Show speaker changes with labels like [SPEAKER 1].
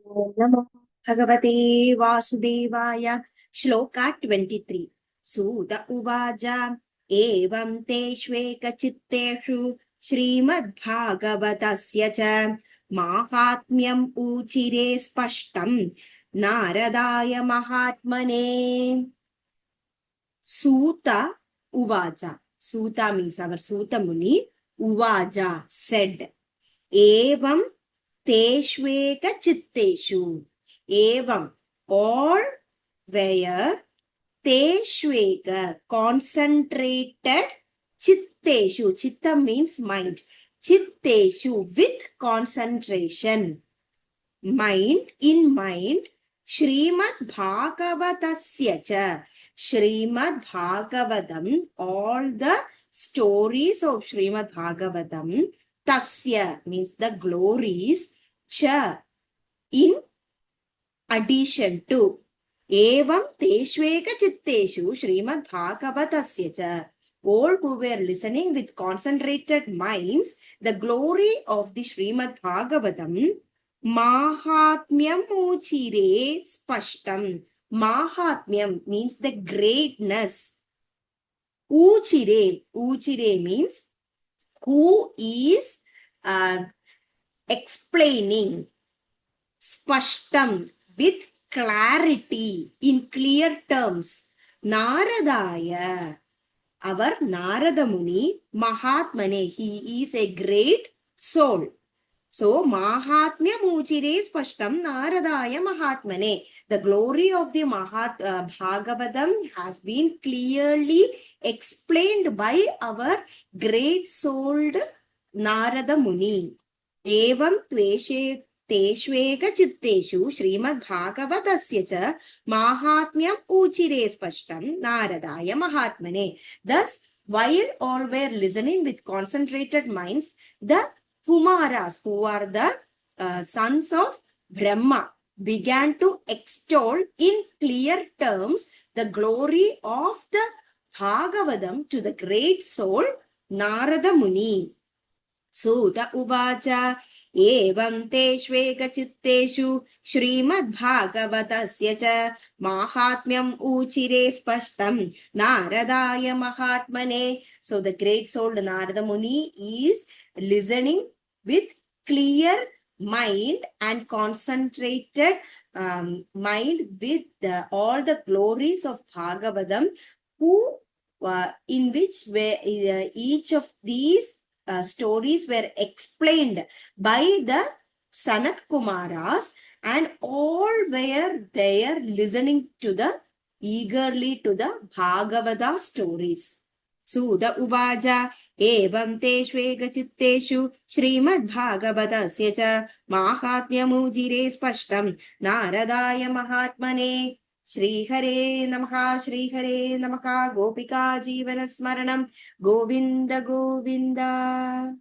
[SPEAKER 1] ॐ नमो भगवते वासुदेवाय। श्लोका 23। सूत उवाच एवं तेष्वेकचित्तेषु श्रीमद्भागवतस्य च माहात्म्यम् ऊचिरे स्पष्टम् नारदाय महात्मने। Suta uvacha. Suta means our Suta Muni. Uvaja said. Evam teshveka chitteshu. Evam all where teshveka concentrated chitteshu. Chitta means mind. Chitteshu with concentration. Mind in mind. Srimad Bhagavatasya cha. Srimad Bhagavatam, all the stories of Srimad Bhagavatam, tasya means the glories, cha in addition to, evam teshveka chitteshu Srimad Bhagavatasya cha. All who were listening with concentrated minds, the glory of the Srimad Bhagavatam, mahatmyam uchire spashtam. Mahatmyam means the greatness. Uchire. Uchire means who is explaining. Spashtam with clarity in clear terms. Naradaya. Our Narada Muni, Mahatmane, he is a great soul. So, Mahatmya Muchire Spashtam Naradaya Mahatmane. The glory of the Bhagavatam has been clearly explained by our great souled Narada Muni. Evam Teshveka Chitteshu Srimad Bhagavatasya cha Mahatmyam Uchire Spashtam Naradaya Mahatmane. Thus, while all were listening with concentrated minds, the Kumaras, who are the sons of Brahma, began to extol in clear terms the glory of the Bhagavatam to the great soul Narada Muni. Suta uvacha evam teshveka chitteshu Srimad Bhagavatasya cha mahatmyam uchire spashtam Naradaya Mahatmane. So the great soul Narada Muni is listening with clear mind and concentrated mind with all the glories of Bhagavatam, who in which each of these stories were explained by the Sanat Kumaras, and all were there listening to the eagerly to the Bhagavata stories. Suta uvaja evam teshveka chitteshu Srimad Bhagavatasya cha mahatmyamujire spashtam Naradaya Mahatmane. Shri Hare Namaha, Shri Hare Namaha, Gopika Jeevana Smaranam, Govinda Govinda.